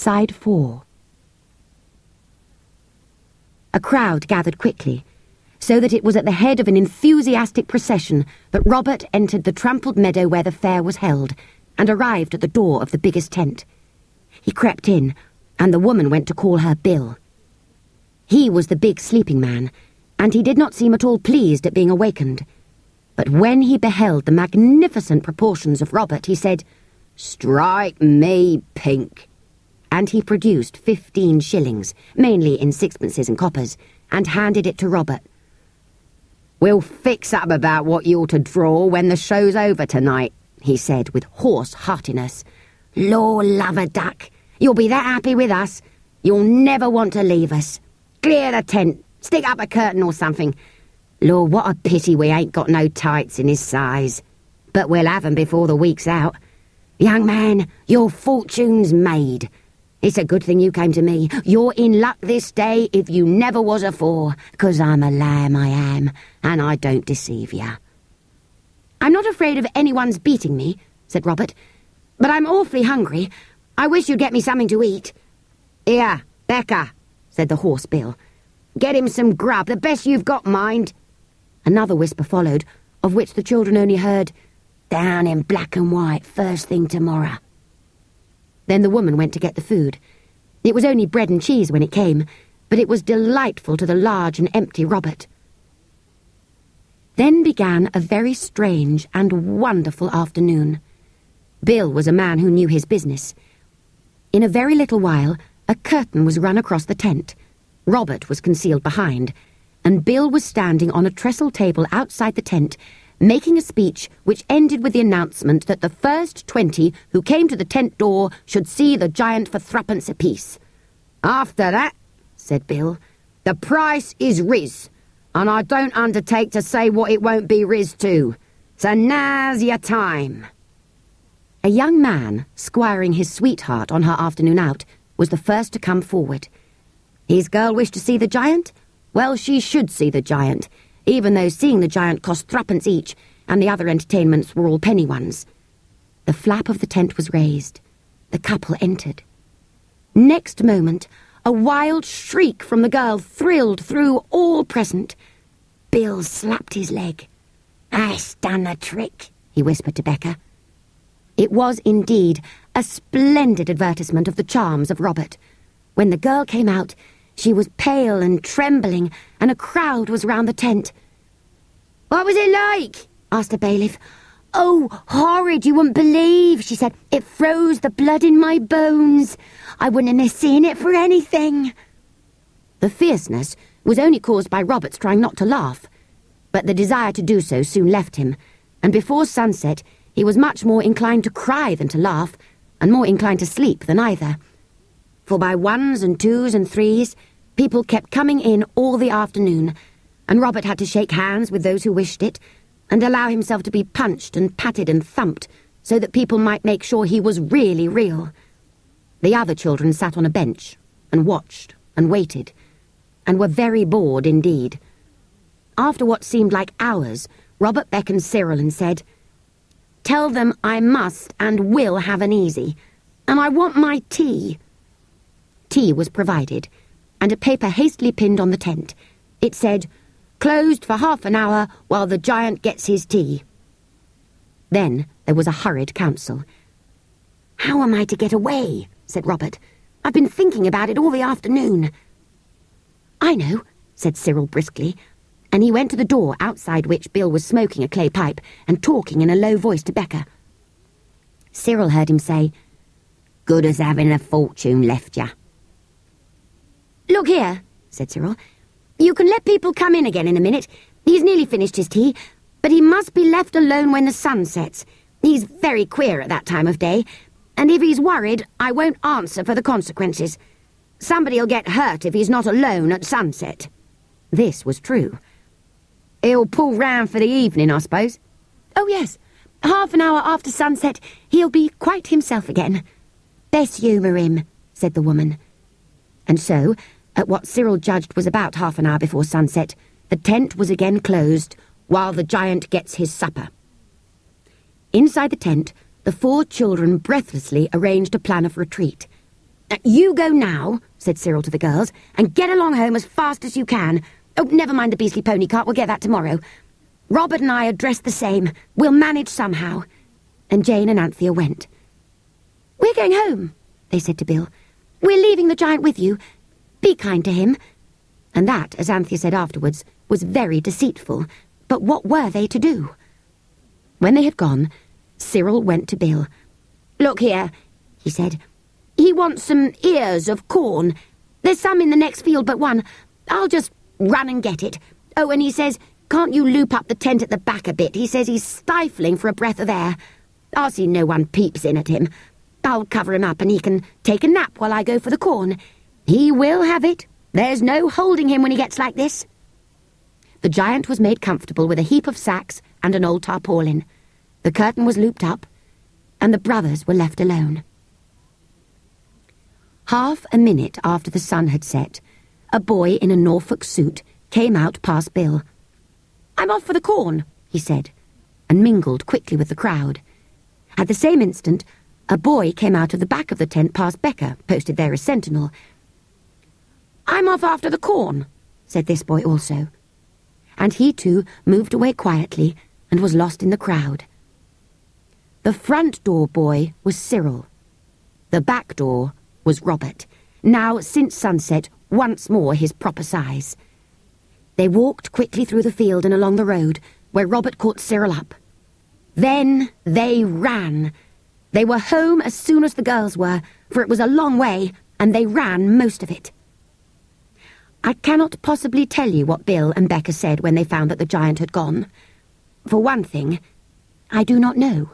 Side 4. A crowd gathered quickly, so that it was at the head of an enthusiastic procession that Robert entered the trampled meadow where the fair was held, and arrived at the door of the biggest tent. He crept in, and the woman went to call her Bill. He was the big sleeping man, and he did not seem at all pleased at being awakened. But when he beheld the magnificent proportions of Robert, he said, "Strike me pink." And he produced 15 shillings, mainly in sixpences and coppers, and handed it to Robert. "We'll fix up about what you're to draw when the show's over tonight," he said with hoarse heartiness. "Lord love a duck, you'll be that happy with us, you'll never want to leave us. Clear the tent, stick up a curtain or something. Lord, what a pity we ain't got no tights in his size. But we'll have 'em before the week's out. Young man, your fortune's made. It's a good thing you came to me. You're in luck this day if you never was afore, 'cause I'm a lamb, I am, and I don't deceive ya." "I'm not afraid of anyone's beating me," said Robert, "but I'm awfully hungry. I wish you'd get me something to eat." "Here, Becca," said the horse Bill. "Get him some grub, the best you've got, mind." Another whisper followed, of which the children only heard, "Down in black and white, first thing tomorrow." Then the woman went to get the food. It was only bread and cheese when it came, but it was delightful to the large and empty Robert. Then began a very strange and wonderful afternoon. Bill was a man who knew his business. In a very little while, a curtain was run across the tent. Robert was concealed behind, and Bill was standing on a trestle table outside the tent, making a speech which ended with the announcement that the first 20 who came to the tent door should see the giant for 3 apiece. "After that," said Bill, "the price is riz, and I don't undertake to say what it won't be riz to. So now's your time." A young man, squiring his sweetheart on her afternoon out, was the first to come forward. His girl wished to see the giant? Well, she should see the giant, even though seeing the giant cost 3 each, and the other entertainments were all penny ones. The flap of the tent was raised. The couple entered. Next moment, a wild shriek from the girl thrilled through all present. Bill slapped his leg. "That's done the trick," he whispered to Becca. It was indeed a splendid advertisement of the charms of Robert. When the girl came out, she was pale and trembling, and a crowd was round the tent. "What was it like?" asked the bailiff. "Oh, horrid, you wouldn't believe," she said. "It froze the blood in my bones. I wouldn't have seen it for anything." The fierceness was only caused by Robert's trying not to laugh, but the desire to do so soon left him, and before sunset he was much more inclined to cry than to laugh, and more inclined to sleep than either. For by 1s and 2s and 3s, people kept coming in all the afternoon, and Robert had to shake hands with those who wished it, and allow himself to be punched and patted and thumped, so that people might make sure he was really real. The other children sat on a bench, and watched, and waited, and were very bored indeed. After what seemed like hours, Robert beckoned Cyril and said, "Tell them I must and will have an easy, and I want my tea." Tea was provided, and a paper hastily pinned on the tent. It said, "Closed for half an hour while the giant gets his tea." Then there was a hurried council. "How am I to get away?" said Robert. "I've been thinking about it all the afternoon." "I know," said Cyril briskly, and he went to the door outside which Bill was smoking a clay pipe and talking in a low voice to Becca. Cyril heard him say, "Good as having a fortune left ya." "Look here," said Cyril. "You can let people come in again in a minute. He's nearly finished his tea, but he must be left alone when the sun sets. He's very queer at that time of day, and if he's worried, I won't answer for the consequences. Somebody'll get hurt if he's not alone at sunset." This was true. "He'll pull round for the evening, I suppose?" "Oh, yes. Half an hour after sunset, he'll be quite himself again." "Best humour him," said the woman. And so, at what Cyril judged was about half an hour before sunset, the tent was again closed, while the giant gets his supper. Inside the tent, the 4 children breathlessly arranged a plan of retreat. You go now, said Cyril to the girls, and get along home as fast as you can. Oh, never mind the beastly pony cart, we'll get that tomorrow. Robert and I are dressed the same. We'll manage somehow. And Jane and Anthea went. We're going home, they said to Bill. We're leaving the giant with you. Be kind to him. And that, as Anthea said afterwards, was very deceitful. But what were they to do? When they had gone, Cyril went to Bill. Look here, he said. He wants some ears of corn. There's some in the next field but one. I'll just run and get it. Oh, and he says, can't you loop up the tent at the back a bit? He says he's stifling for a breath of air. I'll see no one peeps in at him. I'll cover him up and he can take a nap while I go for the corn. He will have it. There's no holding him when he gets like this. The giant was made comfortable with a heap of sacks and an old tarpaulin. The curtain was looped up, and the brothers were left alone. Half a minute after the sun had set, a boy in a Norfolk suit came out past Bill. I'm off for the corn, he said, and mingled quickly with the crowd. At the same instant, a boy came out of the back of the tent past Becca, posted there as sentinel. I'm off after the corn, said this boy also. And he too moved away quietly and was lost in the crowd. The front door boy was Cyril. The back door was Robert, now, since sunset, once more his proper size. They walked quickly through the field and along the road, where Robert caught Cyril up. Then they ran. They were home as soon as the girls were, for it was a long way, and they ran most of it. I cannot possibly tell you what Bill and Becca said when they found that the giant had gone. For one thing, I do not know.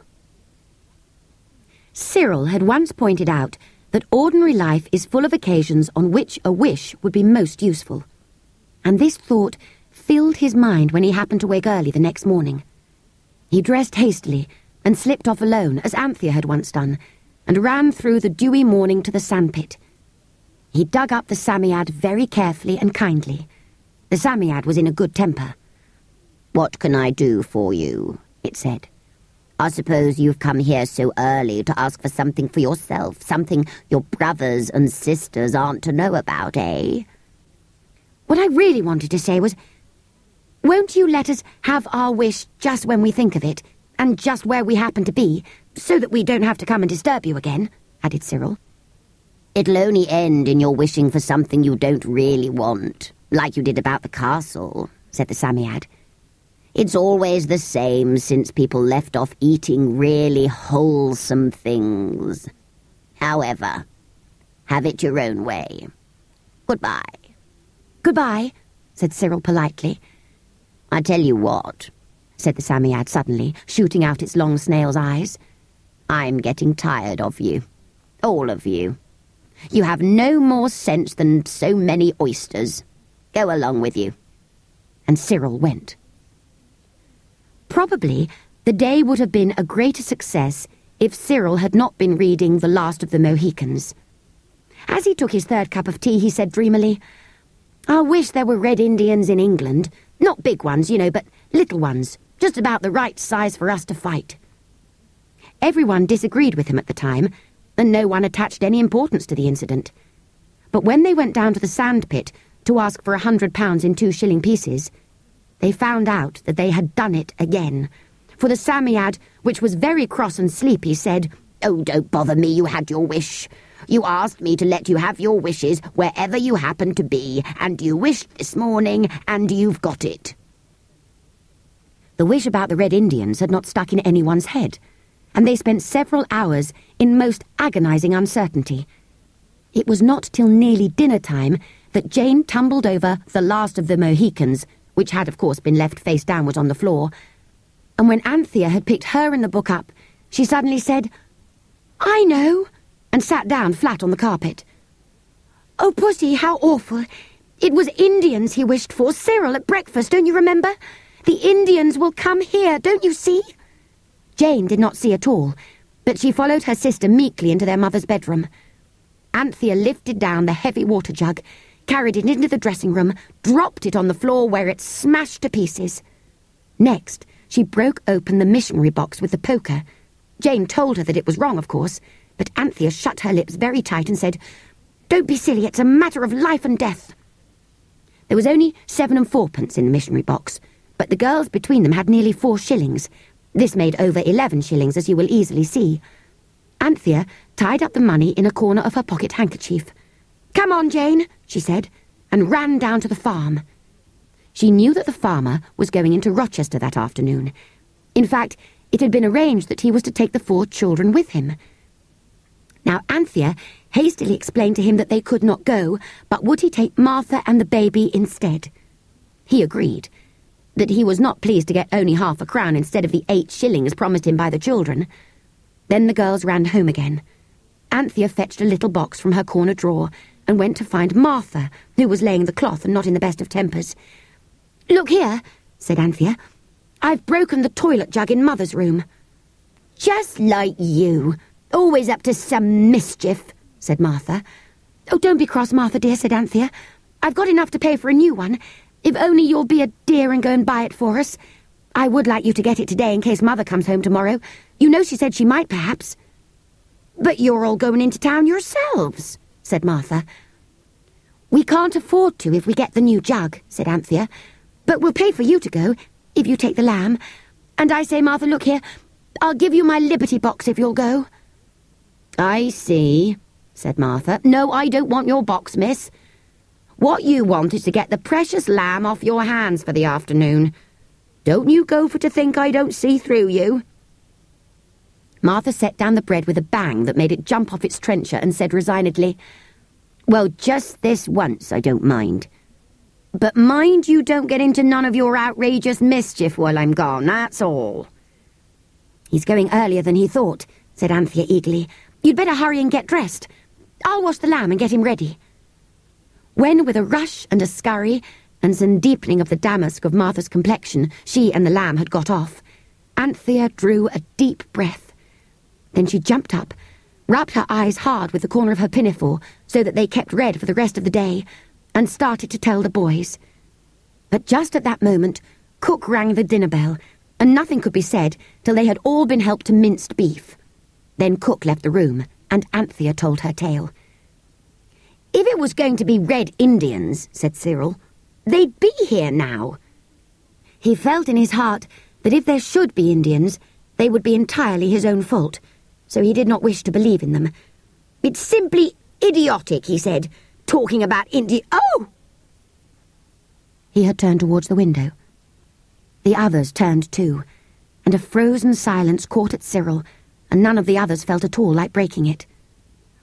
Cyril had once pointed out that ordinary life is full of occasions on which a wish would be most useful, and this thought filled his mind when he happened to wake early the next morning. He dressed hastily and slipped off alone, as Anthea had once done, and ran through the dewy morning to the sandpit. He dug up the Psammead very carefully and kindly. The Psammead was in a good temper. "What can I do for you?" it said. "I suppose you've come here so early to ask for something for yourself, something your brothers and sisters aren't to know about, eh?" What I really wanted to say was, won't you let us have our wish just when we think of it, and just where we happen to be, so that we don't have to come and disturb you again, added Cyril. It'll only end in your wishing for something you don't really want, like you did about the castle, said the Psammead. It's always the same since people left off eating really wholesome things. However, have it your own way. Goodbye. Goodbye, said Cyril politely. I tell you what, said the Psammead suddenly, shooting out its long snail's eyes. I'm getting tired of you. All of you. You have no more sense than so many oysters. Go along with you. And Cyril went. Probably the day would have been a greater success if Cyril had not been reading The Last of the Mohicans. As he took his third cup of tea, he said dreamily, I wish there were Red Indians in England. Not big ones, you know, but little ones, just about the right size for us to fight. Everyone disagreed with him at the time, and no one attached any importance to the incident. But when they went down to the sandpit to ask for £100 in 2 shilling pieces, they found out that they had done it again. For the Psammead, which was very cross and sleepy, said, Oh, don't bother me, you had your wish. You asked me to let you have your wishes wherever you happen to be, and you wished this morning, and you've got it. The wish about the Red Indians had not stuck in anyone's head, and they spent several hours in most agonizing uncertainty. It was not till nearly dinner time that Jane tumbled over The Last of the Mohicans, which had, of course, been left face downwards on the floor, and when Anthea had picked her and the book up, she suddenly said, I know, and sat down flat on the carpet. Oh, Pussy, how awful. It was Indians he wished for, Cyril, at breakfast, don't you remember? The Indians will come here, don't you see? Jane did not see at all, but she followed her sister meekly into their mother's bedroom. Anthea lifted down the heavy water jug, carried it into the dressing room, dropped it on the floor where it smashed to pieces. Next, she broke open the missionary box with the poker. Jane told her that it was wrong, of course, but Anthea shut her lips very tight and said, Don't be silly, it's a matter of life and death." There was only 7 and 4pence in the missionary box, but the girls between them had nearly 4 shillings. This made over 11 shillings, as you will easily see. Anthea tied up the money in a corner of her pocket handkerchief. "Come on, Jane," she said, and ran down to the farm. She knew that the farmer was going into Rochester that afternoon. In fact, it had been arranged that he was to take the 4 children with him. Now Anthea hastily explained to him that they could not go, but would he take Martha and the baby instead? He agreed, that he was not pleased to get only half a crown instead of the 8 shillings promised him by the children. Then the girls ran home again. Anthea fetched a little box from her corner drawer and went to find Martha, who was laying the cloth and not in the best of tempers. "Look here," said Anthea. "I've broken the toilet jug in Mother's room." "Just like you. Always up to some mischief," said Martha. "Oh, don't be cross, Martha dear," said Anthea. "I've got enough to pay for a new one. If only you'll be a dear and go and buy it for us. I would like you to get it today in case Mother comes home tomorrow. You know she said she might, perhaps." "But you're all going into town yourselves," said Martha. "We can't afford to if we get the new jug," said Anthea. "But we'll pay for you to go, if you take the lamb. And I say, Martha, look here, I'll give you my liberty box if you'll go." "I see," said Martha. "No, I don't want your box, miss. What you want is to get the precious lamb off your hands for the afternoon. Don't you go for to think I don't see through you." Martha set down the bread with a bang that made it jump off its trencher and said resignedly, "Well, just this once I don't mind. But mind you don't get into none of your outrageous mischief while I'm gone, that's all." "He's going earlier than he thought," said Anthea eagerly. "You'd better hurry and get dressed. I'll wash the lamb and get him ready." When, with a rush and a scurry, and some deepening of the damask of Martha's complexion, she and the lamb had got off, Anthea drew a deep breath. Then she jumped up, rubbed her eyes hard with the corner of her pinafore so that they kept red for the rest of the day, and started to tell the boys. But just at that moment, Cook rang the dinner bell, and nothing could be said till they had all been helped to minced beef. Then Cook left the room, and Anthea told her tale. "If it was going to be Red Indians," said Cyril, "they'd be here now." He felt in his heart that if there should be Indians, they would be entirely his own fault, so he did not wish to believe in them. "It's simply idiotic," he said, "talking about Oh!" He had turned towards the window. The others turned too, and a frozen silence caught at Cyril, and none of the others felt at all like breaking it.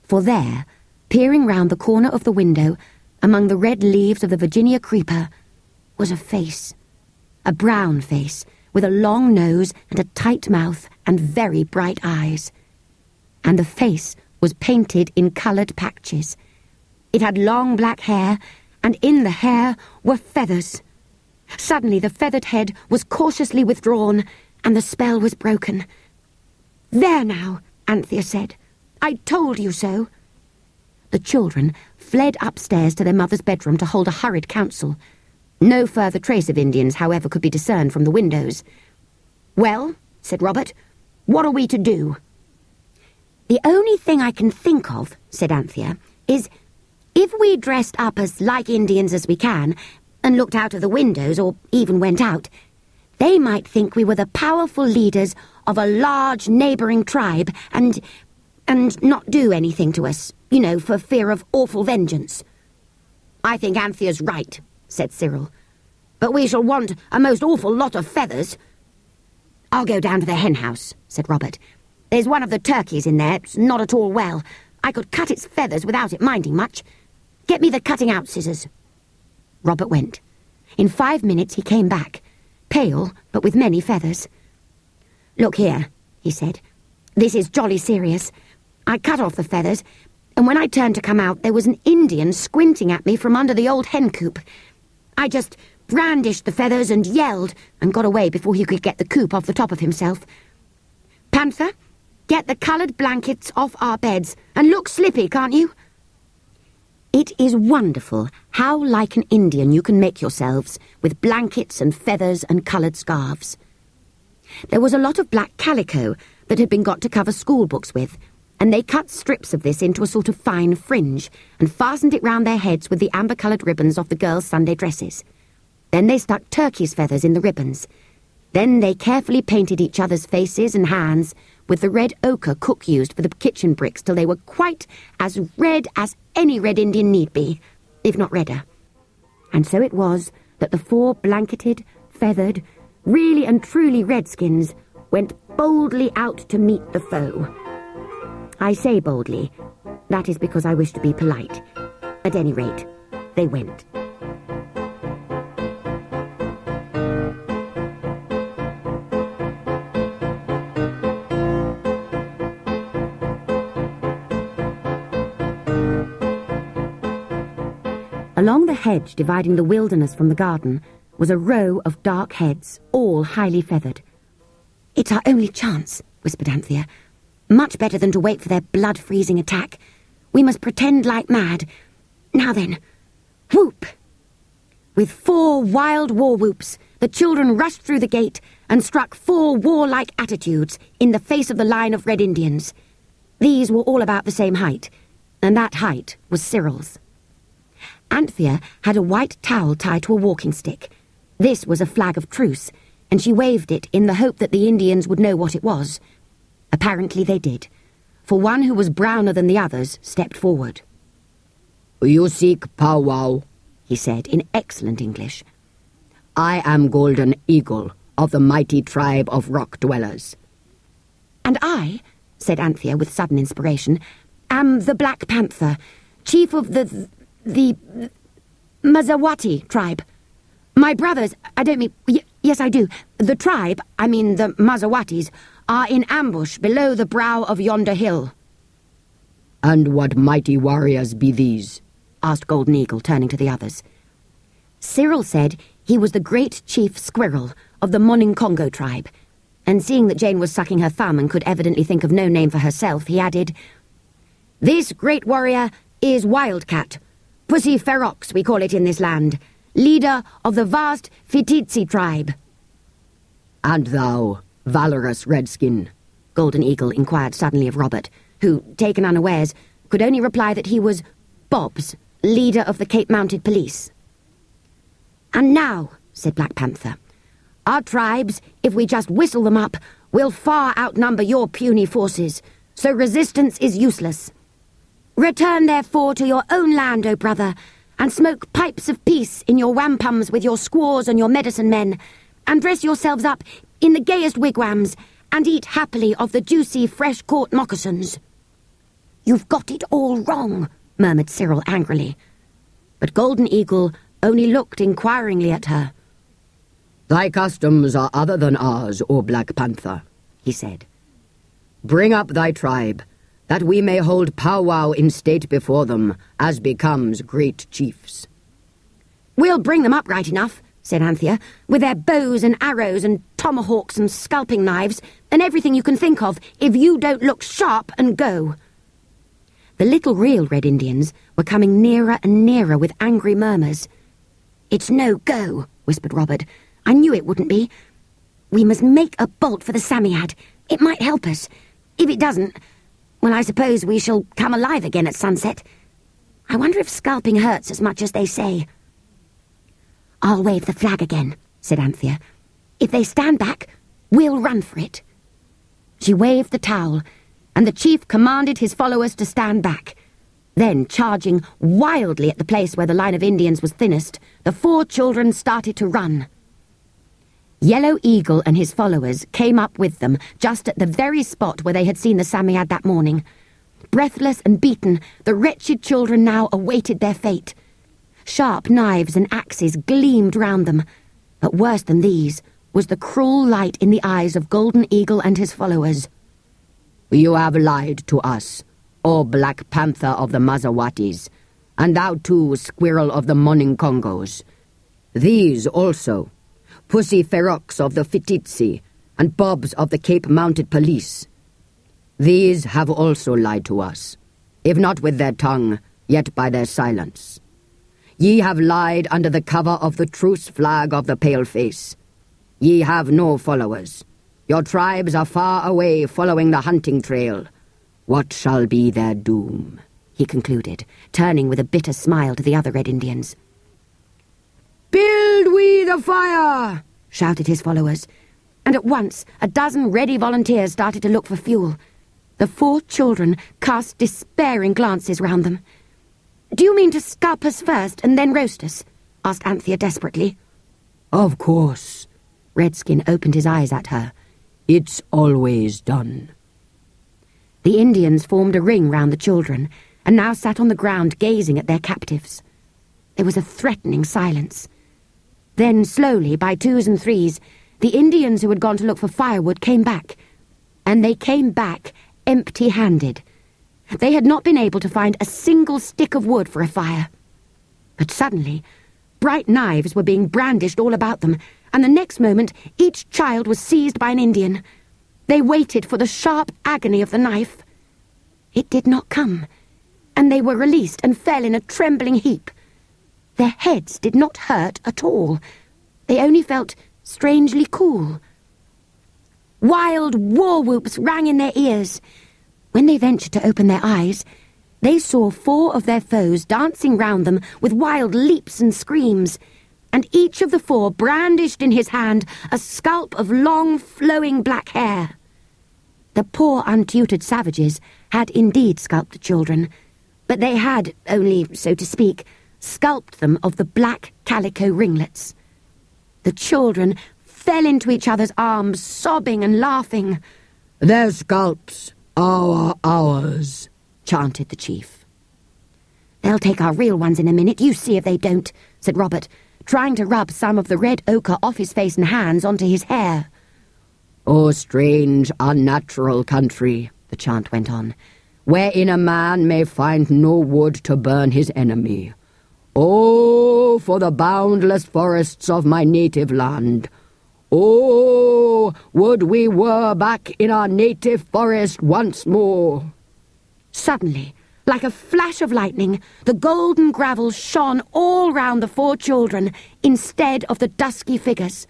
For there, peering round the corner of the window, among the red leaves of the Virginia creeper, was a face. A brown face, with a long nose and a tight mouth and very bright eyes. And the face was painted in coloured patches. It had long black hair, and in the hair were feathers. Suddenly the feathered head was cautiously withdrawn, and the spell was broken. "There now," Anthea said. "I told you so." The children fled upstairs to their mother's bedroom to hold a hurried council. No further trace of Indians, however, could be discerned from the windows. "Well," said Robert, "what are we to do?" "The only thing I can think of," said Anthea, "is if we dressed up as like Indians as we can, and looked out of the windows, or even went out, they might think we were the powerful leaders of a large neighbouring tribe, and not do anything to us, you know, for fear of awful vengeance." "I think Anthea's right," said Cyril. "But we shall want a most awful lot of feathers." "I'll go down to the hen house," said Robert. "There's one of the turkeys in there. It's not at all well. I could cut its feathers without it minding much. Get me the cutting-out scissors." Robert went. In 5 minutes he came back, pale but with many feathers. "Look here," he said. "This is jolly serious. I cut off the feathers, and when I turned to come out, there was an Indian squinting at me from under the old hen coop. I just brandished the feathers and yelled, and got away before he could get the coop off the top of himself. Panther, get the coloured blankets off our beds, and look slippy, can't you?" It is wonderful how like an Indian you can make yourselves, with blankets and feathers and coloured scarves. There was a lot of black calico that had been got to cover school books with, and they cut strips of this into a sort of fine fringe and fastened it round their heads with the amber-coloured ribbons off the girls' Sunday dresses. Then they stuck turkey's feathers in the ribbons. Then they carefully painted each other's faces and hands with the red ochre cook used for the kitchen bricks till they were quite as red as any Red Indian need be, if not redder. And so it was that the 4 blanketed, feathered, really and truly redskins went boldly out to meet the foe. I say boldly. That is because I wish to be polite. At any rate, they went. Along the hedge dividing the wilderness from the garden was a row of dark heads, all highly feathered. "It's our only chance," whispered Anthea. "Much better than to wait for their blood-freezing attack. We must pretend like mad. Now then, whoop!" With 4 wild war whoops, the children rushed through the gate and struck 4 warlike attitudes in the face of the line of Red Indians. These were all about the same height, and that height was Cyril's. Anthea had a white towel tied to a walking stick. This was a flag of truce, and she waved it in the hope that the Indians would know what it was. Apparently they did, for one who was browner than the others stepped forward. "You seek powwow," he said in excellent English. "I am Golden Eagle of the mighty tribe of rock dwellers." "And I," said Anthea with sudden inspiration, "am the Black Panther, chief of the Mazawati tribe. My brothers, yes I do, the tribe, the Mazawatis, are in ambush below the brow of yonder hill." "And what mighty warriors be these?" asked Golden Eagle, turning to the others. Cyril said he was the great chief Squirrel of the Monincongo tribe, and seeing that Jane was sucking her thumb and could evidently think of no name for herself, he added, "This great warrior is Wildcat, Pussy Ferox we call it in this land, leader of the vast Fititsi tribe." "And thou, valorous redskin?" Golden Eagle inquired suddenly of Robert, who, taken unawares, could only reply that he was Bobs, leader of the Cape-Mounted Police. "And now," said Black Panther, "our tribes, if we just whistle them up, will far outnumber your puny forces, so resistance is useless. Return, therefore, to your own land, O brother, and smoke pipes of peace in your wampums with your squaws and your medicine men, and dress yourselves up in the gayest wigwams, and eat happily of the juicy, fresh-caught moccasins." "You've got it all wrong," murmured Cyril angrily. But Golden Eagle only looked inquiringly at her. "Thy customs are other than ours, O Black Panther," he said. "Bring up thy tribe, that we may hold powwow in state before them, as becomes great chiefs." "We'll bring them up right enough," said Anthea, "with their bows and arrows and tomahawks and scalping knives and everything you can think of, if you don't look sharp and go." The little real Red Indians were coming nearer and nearer with angry murmurs. "It's no go," whispered Robert. "I knew it wouldn't be. We must make a bolt for the Psammead. It might help us. If it doesn't, well, I suppose we shall come alive again at sunset. I wonder if scalping hurts as much as they say." "I'll wave the flag again," said Anthea. "If they stand back, we'll run for it." She waved the towel, and the chief commanded his followers to stand back. Then, charging wildly at the place where the line of Indians was thinnest, the 4 children started to run. Yellow Eagle and his followers came up with them just at the very spot where they had seen the Psammead that morning. Breathless and beaten, the wretched children now awaited their fate. Sharp knives and axes gleamed round them, but worse than these was the cruel light in the eyes of Golden Eagle and his followers. "You have lied to us, O Black Panther of the Mazawatis, and thou too, Squirrel of the Monincongos. These also, Pussy Ferox of the Fititsi, and Bobs of the Cape-Mounted Police. These have also lied to us, if not with their tongue, yet by their silence. Ye have lied under the cover of the truce flag of the Paleface. Ye have no followers. Your tribes are far away following the hunting trail. What shall be their doom?" he concluded, turning with a bitter smile to the other Red Indians. "Build we the fire!" shouted his followers, and at once a dozen ready volunteers started to look for fuel. The 4 children cast despairing glances round them. "Do you mean to scalp us first and then roast us?" asked Anthea desperately. "Of course." Redskin opened his eyes at her. "It's always done." The Indians formed a ring round the children, and now sat on the ground gazing at their captives. There was a threatening silence. Then, slowly, by 2s and 3s, the Indians who had gone to look for firewood came back. And they came back empty-handed. They had not been able to find a single stick of wood for a fire. But suddenly, bright knives were being brandished all about them, and the next moment each child was seized by an Indian. They waited for the sharp agony of the knife. It did not come, and they were released and fell in a trembling heap. Their heads did not hurt at all. They only felt strangely cool. Wild war whoops rang in their ears. When they ventured to open their eyes, they saw 4 of their foes dancing round them with wild leaps and screams, and each of the 4 brandished in his hand a scalp of long, flowing black hair. The poor, untutored savages had indeed scalped the children, but they had, only, so to speak, scalped them of the black calico ringlets. The children fell into each other's arms, sobbing and laughing. "Their scalps are ours," chanted the chief. "They'll take our real ones in a minute, you see if they don't," said Robert, trying to rub some of the red ochre off his face and hands onto his hair. "O strange, unnatural country," the chant went on, "wherein a man may find no wood to burn his enemy. Oh, for the boundless forests of my native land. Oh, would we were back in our native forest once more." Suddenly, like a flash of lightning, the golden gravel shone all round the 4 children instead of the dusky figures.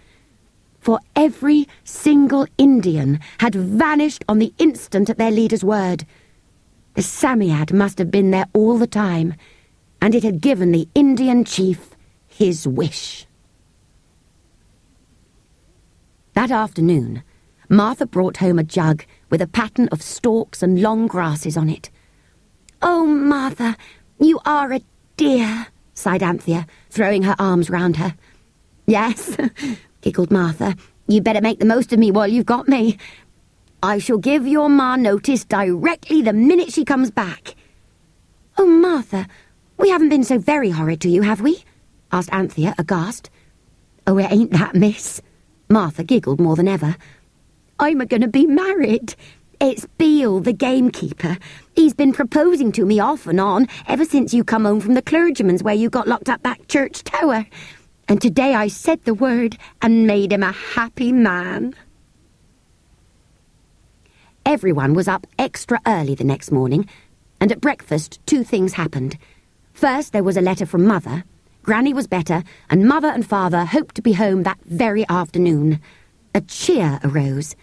For every single Indian had vanished on the instant at their leader's word. The Psammead must have been there all the time, and it had given the Indian chief his wish. That afternoon, Martha brought home a jug with a pattern of stalks and long grasses on it. "Oh, Martha, you are a dear," sighed Anthea, throwing her arms round her. "Yes," giggled Martha, "you better make the most of me while you've got me. I shall give your ma notice directly the minute she comes back." "Oh, Martha, we haven't been so very horrid to you, have we?" asked Anthea, aghast. "Oh, it ain't that, miss." Martha giggled more than ever. "I'm a-going to be married. It's Beale, the gamekeeper. He's been proposing to me off and on ever since you come home from the clergyman's where you got locked up back church tower. And today I said the word and made him a happy man." Everyone was up extra early the next morning, and at breakfast 2 things happened. First, there was a letter from Mother. Granny was better, and Mother and Father hoped to be home that very afternoon. A cheer arose.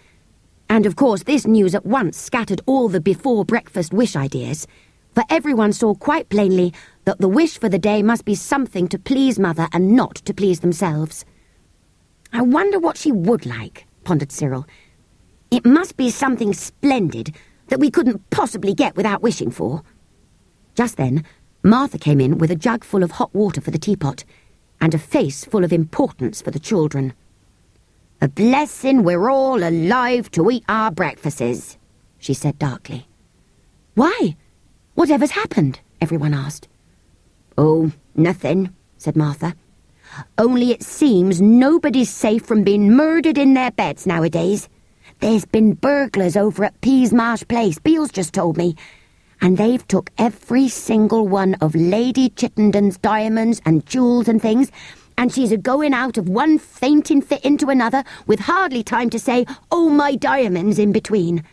And of course this news at once scattered all the before-breakfast wish ideas, for everyone saw quite plainly that the wish for the day must be something to please Mother and not to please themselves. "I wonder what she would like," pondered Cyril. "It must be something splendid that we couldn't possibly get without wishing for." Just then, Martha came in with a jug full of hot water for the teapot, and a face full of importance for the children. "A blessing we're all alive to eat our breakfasts," she said darkly. "Why? Whatever's happened?" everyone asked. "Oh, nothing," said Martha. "Only it seems nobody's safe from being murdered in their beds nowadays. There's been burglars over at Peasmarsh Place, Beale's just told me, and they've took every single one of Lady Chittenden's diamonds and jewels and things, and she's a-going out of one fainting fit into another with hardly time to say, 'Oh, my diamonds,' in between.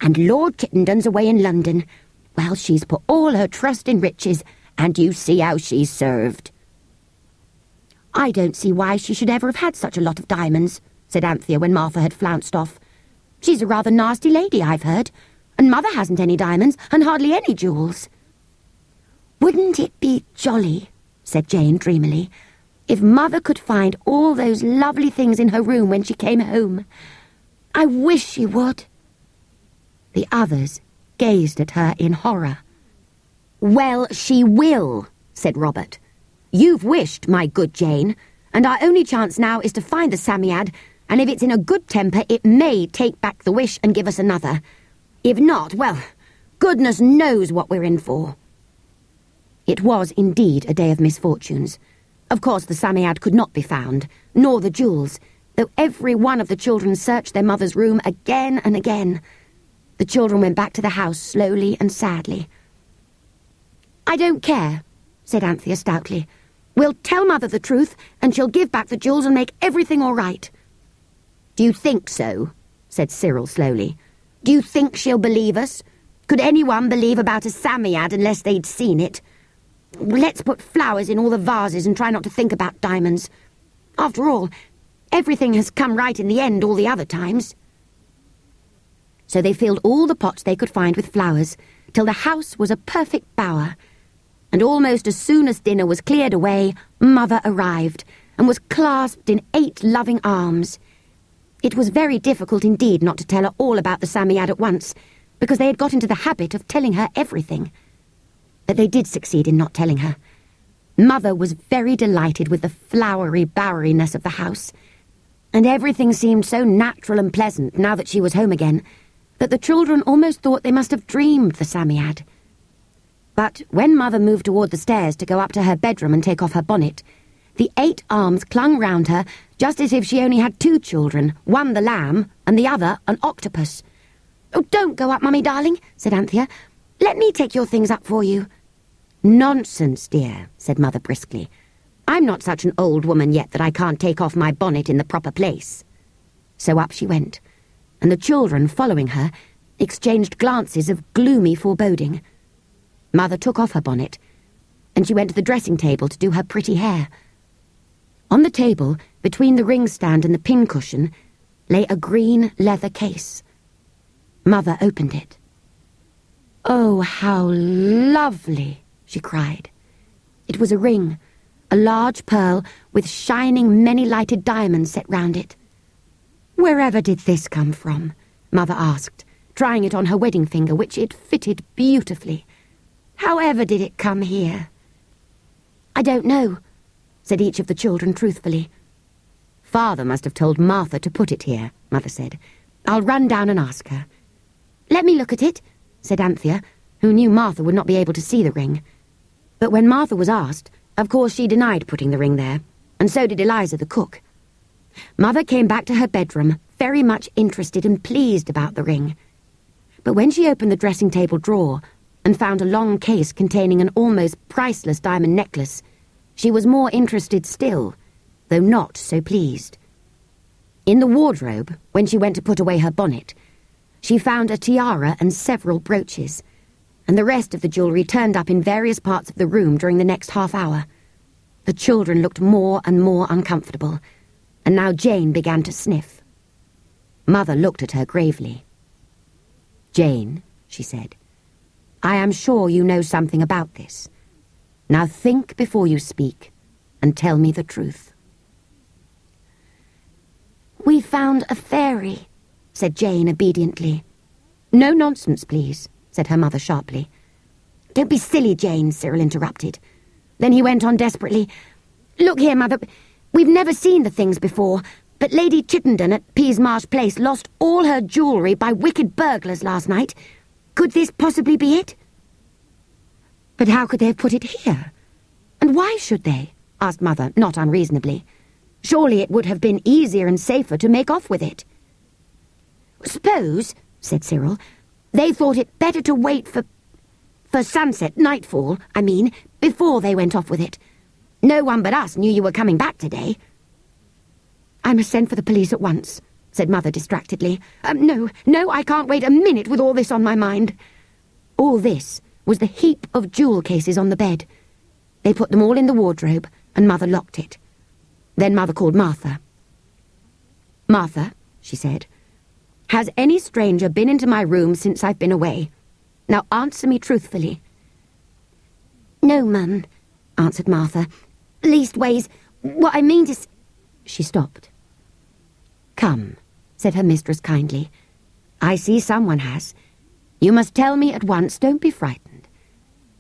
And Lord Chittenden's away in London. Well, she's put all her trust in riches, and you see how she's served." "I don't see why she should ever have had such a lot of diamonds," said Anthea when Martha had flounced off. "She's a rather nasty lady, I've heard. and Mother hasn't any diamonds and hardly any jewels." "Wouldn't it be jolly," said Jane dreamily, "if Mother could find all those lovely things in her room when she came home? I wish she would." The others gazed at her in horror. "Well, she will," said Robert. "You've wished, my good Jane, and our only chance now is to find the Psammead, and if it's in a good temper, it may take back the wish and give us another. If not, well, goodness knows what we're in for." It was indeed a day of misfortunes. Of course, the Psammead could not be found, nor the jewels, though every one of the children searched their mother's room again and again. The children went back to the house slowly and sadly. "I don't care," said Anthea stoutly. "We'll tell Mother the truth, and she'll give back the jewels and make everything all right." "Do you think so?" said Cyril slowly. "Do you think she'll believe us? Could anyone believe about a Psammead unless they'd seen it? Let's put flowers in all the vases and try not to think about diamonds. After all, everything has come right in the end all the other times." So they filled all the pots they could find with flowers, till the house was a perfect bower. And almost as soon as dinner was cleared away, Mother arrived, and was clasped in 8 loving arms. It was very difficult indeed not to tell her all about the Psammead at once, because they had got into the habit of telling her everything. But they did succeed in not telling her. Mother was very delighted with the flowery boweriness of the house, and everything seemed so natural and pleasant now that she was home again, that the children almost thought they must have dreamed the Psammead. But when Mother moved toward the stairs to go up to her bedroom and take off her bonnet, the 8 arms clung round her just as if she only had 2 children, one the lamb and the other an octopus. "Oh, don't go up, Mummy darling," said Anthea. "Let me take your things up for you." "Nonsense, dear," said Mother briskly. "I'm not such an old woman yet that I can't take off my bonnet in the proper place." So up she went, and the children, following her, exchanged glances of gloomy foreboding. Mother took off her bonnet, and she went to the dressing table to do her pretty hair. On the table, between the ring stand and the pincushion, lay a green leather case. Mother opened it. "Oh, how lovely!" she cried. It was a ring, a large pearl with shining many-lighted diamonds set round it. "Wherever did this come from?" Mother asked, trying it on her wedding finger, which it fitted beautifully. "However did it come here?" "I don't know," said each of the children truthfully. "Father must have told Martha to put it here," Mother said. "I'll run down and ask her." "Let me look at it," said Anthea, who knew Martha would not be able to see the ring. But when Martha was asked, of course she denied putting the ring there, and so did Eliza the cook. Mother came back to her bedroom, very much interested and pleased about the ring. But when she opened the dressing-table drawer and found a long case containing an almost priceless diamond necklace, she was more interested still, though not so pleased. In the wardrobe, when she went to put away her bonnet, she found a tiara and several brooches, and the rest of the jewellery turned up in various parts of the room during the next half-hour. The children looked more and more uncomfortable, and now Jane began to sniff. Mother looked at her gravely. "Jane," she said, "I am sure you know something about this. Now think before you speak, and tell me the truth." "We found a fairy," said Jane obediently. "No nonsense, please," said her mother sharply. "Don't be silly, Jane," Cyril interrupted. Then he went on desperately, "Look here, Mother, we've never seen the things before, but Lady Chittenden at Peasmarsh Place lost all her jewellery by wicked burglars last night. Could this possibly be it?" "But how could they have put it here? And why should they?" asked Mother, not unreasonably. "Surely it would have been easier and safer to make off with it." "Suppose," said Cyril, "they thought it better to wait for sunset, nightfall, I mean, before they went off with it. No one but us knew you were coming back today." "I must send for the police at once," said Mother distractedly. No, I can't wait a minute with all this on my mind." All this was the heap of jewel cases on the bed. They put them all in the wardrobe, and Mother locked it. Then Mother called Martha. "Martha," she said, Has any stranger been into my room since I've been away? Now answer me truthfully." "No, Mum," answered Martha. "Leastways, what I mean to She stopped. "Come," said her mistress kindly. "I see someone has. You must tell me at once, don't be frightened.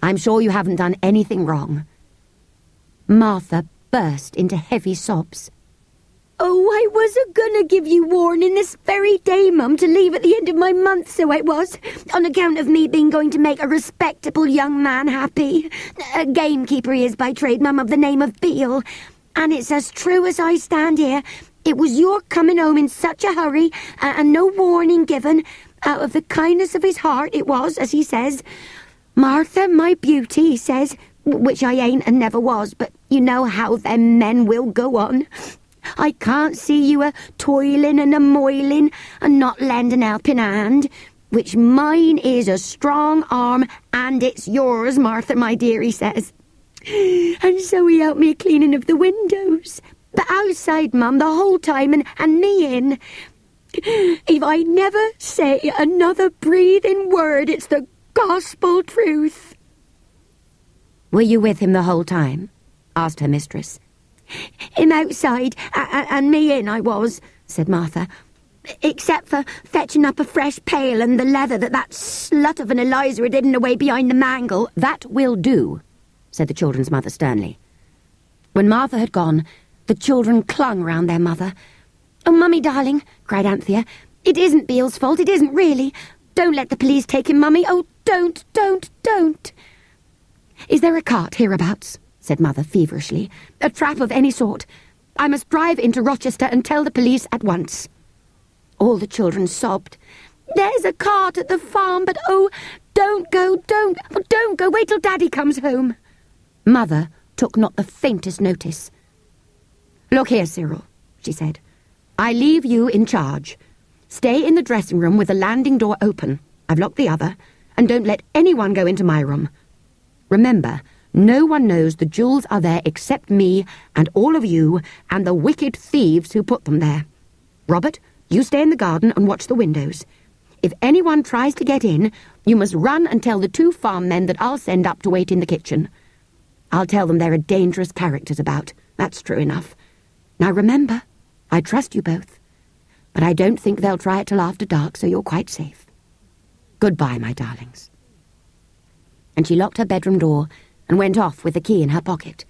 I'm sure you haven't done anything wrong." Martha burst into heavy sobs. "Oh, I was a-gonna give you warning this very day, Mum, to leave at the end of my month, so I was, on account of me being going to make a respectable young man happy. A gamekeeper he is by trade, Mum, of the name of Beale. And it's as true as I stand here. It was your coming home in such a hurry, and no warning given. Out of the kindness of his heart, it was, as he says. 'Martha, my beauty,' he says, which I ain't and never was, but you know how them men will go on. I can't see you a-toiling and a-moiling and not lend an helping hand, which mine is a strong arm, and it's yours, Martha, my dear,' he says. And so he helped me cleaning of the windows, but outside, Mum, the whole time, and me in. If I never say another breathing word, it's the gospel truth." "Were you with him the whole time?" asked her mistress. "Him outside, and me in, I was," said Martha, "except for fetching up a fresh pail and the leather that slut of an Eliza had hidden away behind the mangle." "That will do," said the children's mother sternly. When Martha had gone, the children clung round their mother. "Oh, Mummy, darling," cried Anthea, "it isn't Beale's fault, it isn't really. Don't let the police take him, Mummy. Oh, don't. "Is there a cart hereabouts?" said Mother feverishly. "A trap of any sort. I must drive into Rochester and tell the police at once." All the children sobbed. "There's a cart at the farm, but oh, don't go, don't go, wait till Daddy comes home." Mother took not the faintest notice. "Look here, Cyril," she said. "I leave you in charge. Stay in the dressing room with the landing door open. I've locked the other, and don't let anyone go into my room. Remember, no one knows the jewels are there except me and all of you and the wicked thieves who put them there. Robert, you stay in the garden and watch the windows. If anyone tries to get in, you must run and tell the 2 farm men that I'll send up to wait in the kitchen. I'll tell them there are dangerous characters about. That's true enough. Now remember, I trust you both, but I don't think they'll try it till after dark, so you're quite safe. Goodbye, my darlings." And she locked her bedroom door and went off with the key in her pocket.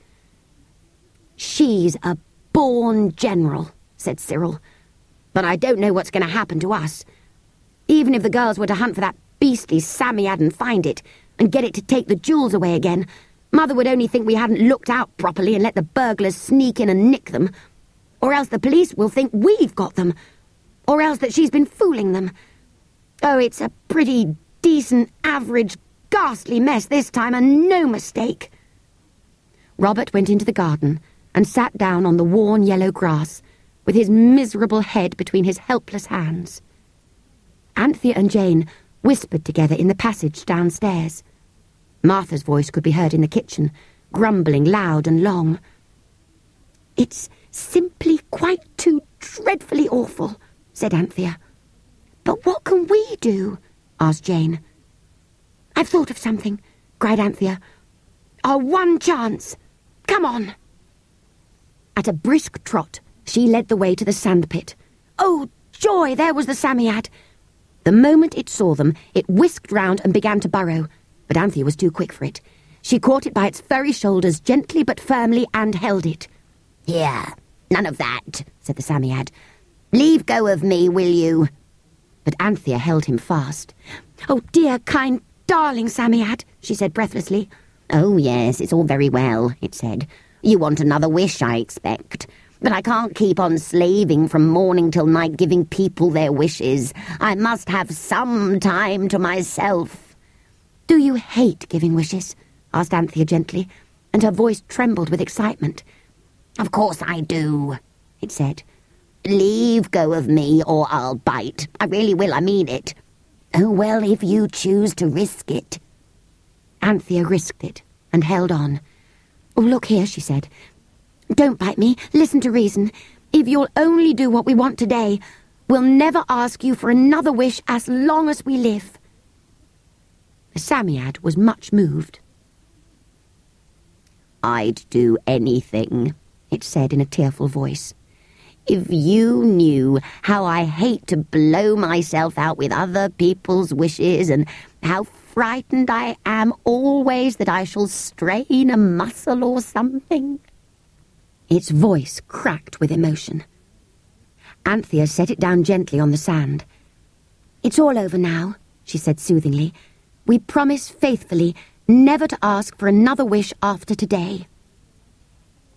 "She's a born general," said Cyril. "But I don't know what's going to happen to us. Even if the girls were to hunt for that beastly Sammy-ad and find it, and get it to take the jewels away again, Mother would only think we hadn't looked out properly and let the burglars sneak in and nick them. Or else the police will think we've got them. Or else that she's been fooling them. Oh, it's a pretty decent, average, ghastly mess this time, and no mistake." Robert went into the garden and sat down on the worn yellow grass, with his miserable head between his helpless hands. Anthea and Jane whispered together in the passage downstairs. Martha's voice could be heard in the kitchen, grumbling loud and long. "It's simply quite too dreadfully awful," said Anthea. "But what can we do?" asked Jane. "I've thought of something," cried Anthea. "Our one chance. Come on." At a brisk trot, she led the way to the sandpit. Oh, joy, there was the Sammy-ad. The moment it saw them, it whisked round and began to burrow, but Anthea was too quick for it. She caught it by its furry shoulders gently but firmly and held it. "Here, none of that," said the Sammy-ad. "Leave go of me, will you?" But Anthea held him fast. "Oh, dear, kind, darling Sammy-ad," she said breathlessly. "Oh, yes, it's all very well," it said. "You want another wish, I expect. But I can't keep on slaving from morning till night giving people their wishes. I must have some time to myself." "Do you hate giving wishes?" asked Anthea gently, and her voice trembled with excitement. "Of course I do," it said. "Leave go of me or I'll bite. I really will, I mean it. Oh, well, if you choose to risk it." Anthea risked it and held on. "Oh, look here," she said. "Don't bite me. Listen to reason. If you'll only do what we want today, We'll never ask you for another wish as long as we live." The Psammead was much moved. "I'd do anything," it said in a tearful voice. "If you knew how I hate to blow myself out with other people's wishes, and how frightened I am always that I shall strain a muscle or something." Its voice cracked with emotion. Anthea set it down gently on the sand. "It's all over now," she said soothingly. "We promise faithfully never to ask for another wish after today."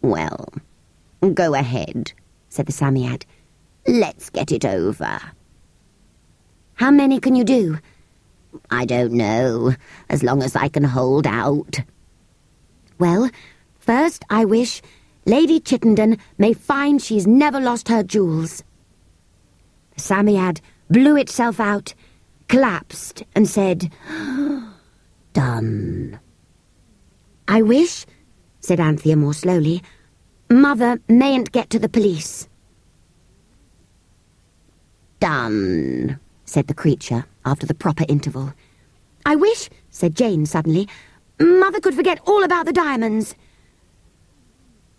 "Well, go ahead," said the Psammead. "Let's get it over." "How many can you do?" "I don't know, as long as I can hold out." "Well, first I wish Lady Chittenden may find she's never lost her jewels." The Psammead blew itself out, collapsed, and said, "Done." "I wish," said Anthea more slowly, "Mother mayn't get to the police." "Done," said the creature after the proper interval. "I wish," said Jane suddenly, "Mother could forget all about the diamonds."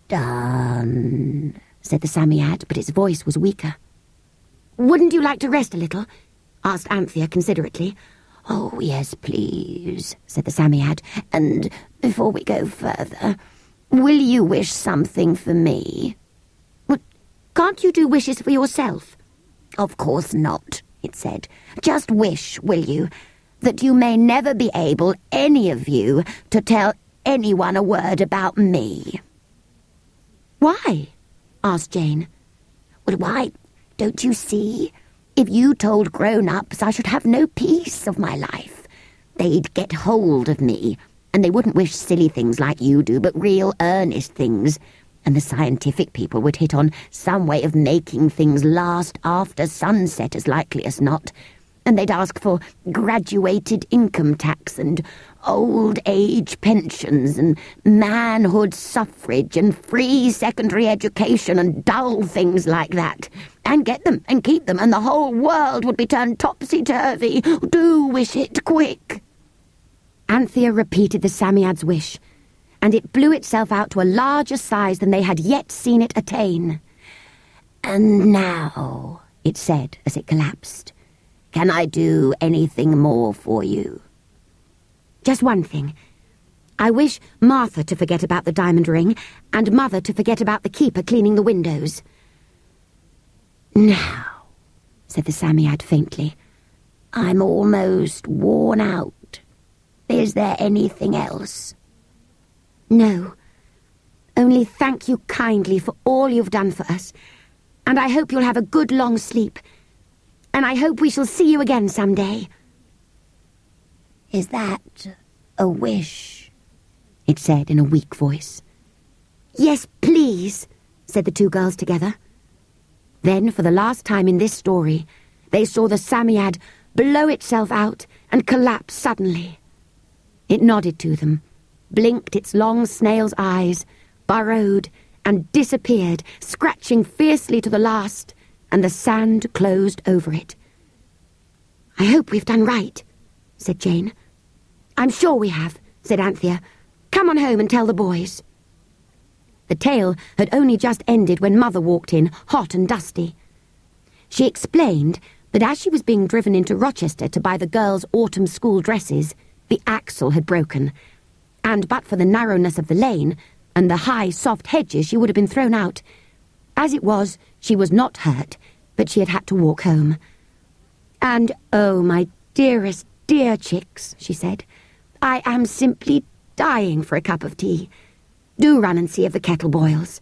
"Done," said the Psammead, but its voice was weaker. "Wouldn't you like to rest a little?" asked Anthea considerately. "Oh, yes, please," said the Psammead. "And before we go further, will you wish something for me?" "Well, can't you do wishes for yourself?" "Of course not," it said. "Just wish, will you, that you may never be able, any of you, to tell anyone a word about me." "Why?" asked Jane. "Well, why, don't you see? If you told grown-ups, I should have no peace of my life. They'd get hold of me, and they wouldn't wish silly things like you do, but real earnest things. And the scientific people would hit on some way of making things last after sunset as likely as not. And they'd ask for graduated income tax and old age pensions and manhood suffrage and free secondary education and dull things like that. And get them and keep them, and the whole world would be turned topsy-turvy. Do wish it quick." Anthea repeated the Psammead's wish, and it blew itself out to a larger size than they had yet seen it attain. "And now," it said as it collapsed, "can I do anything more for you?" "Just one thing. I wish Martha to forget about the diamond ring, and Mother to forget about the keeper cleaning the windows." "Now," said the Psammead faintly, "I'm almost worn out. Is there anything else?" "No. Only thank you kindly for all you've done for us, and I hope you'll have a good long sleep, and I hope we shall see you again some day." "Is that a wish?" it said in a weak voice. "Yes, please," said the two girls together. Then, for the last time in this story, they saw the Psammead blow itself out and collapse suddenly. It nodded to them, blinked its long snail's eyes, burrowed, and disappeared, scratching fiercely to the last, and the sand closed over it. "I hope we've done right," said Jane. "I'm sure we have," said Anthea. "Come on home and tell the boys." The tale had only just ended when Mother walked in, hot and dusty. She explained that as she was being driven into Rochester to buy the girls' autumn school dresses, the axle had broken, and but for the narrowness of the lane and the high, soft hedges, she would have been thrown out. As it was, she was not hurt, but she had had to walk home. "And, oh, my dearest, dear chicks," she said, "I am simply dying for a cup of tea. Do run and see if the kettle boils."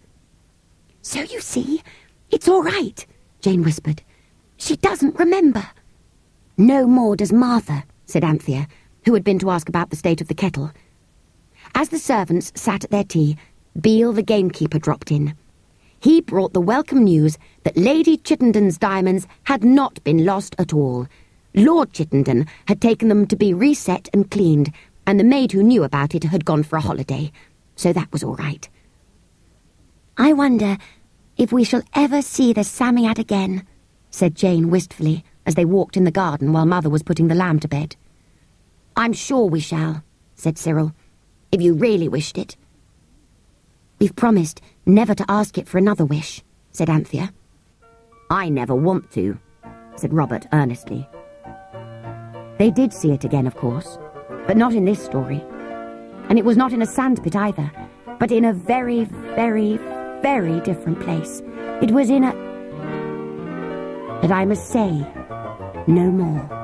"So you see, it's all right," Jane whispered. "She doesn't remember." "No more does Martha," said Anthea, who had been to ask about the state of the kettle. As the servants sat at their tea, Beale the gamekeeper dropped in. He brought the welcome news that Lady Chittenden's diamonds had not been lost at all. Lord Chittenden had taken them to be reset and cleaned, and the maid who knew about it had gone for a holiday, so that was all right. "I wonder if we shall ever see the Psammead again," said Jane wistfully, as they walked in the garden while Mother was putting the lamb to bed. I'm sure we shall, said Cyril, if you really wished it. We've promised never to ask it for another wish, said Anthea. I never want to, said Robert earnestly. They did see it again, of course, but not in this story. And it was not in a sandpit either, but in a very, very, very different place. It was in a... But I must say no more.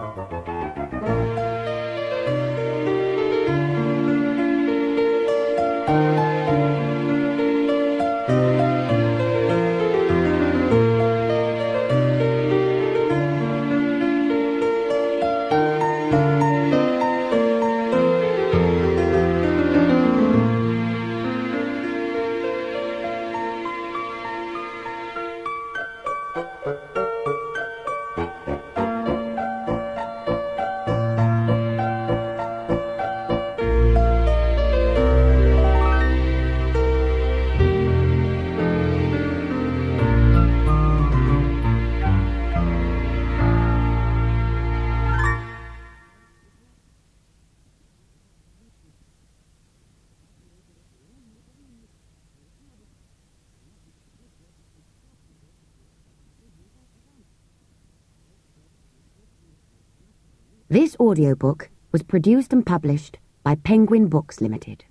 This audiobook was produced and published by Penguin Books Limited.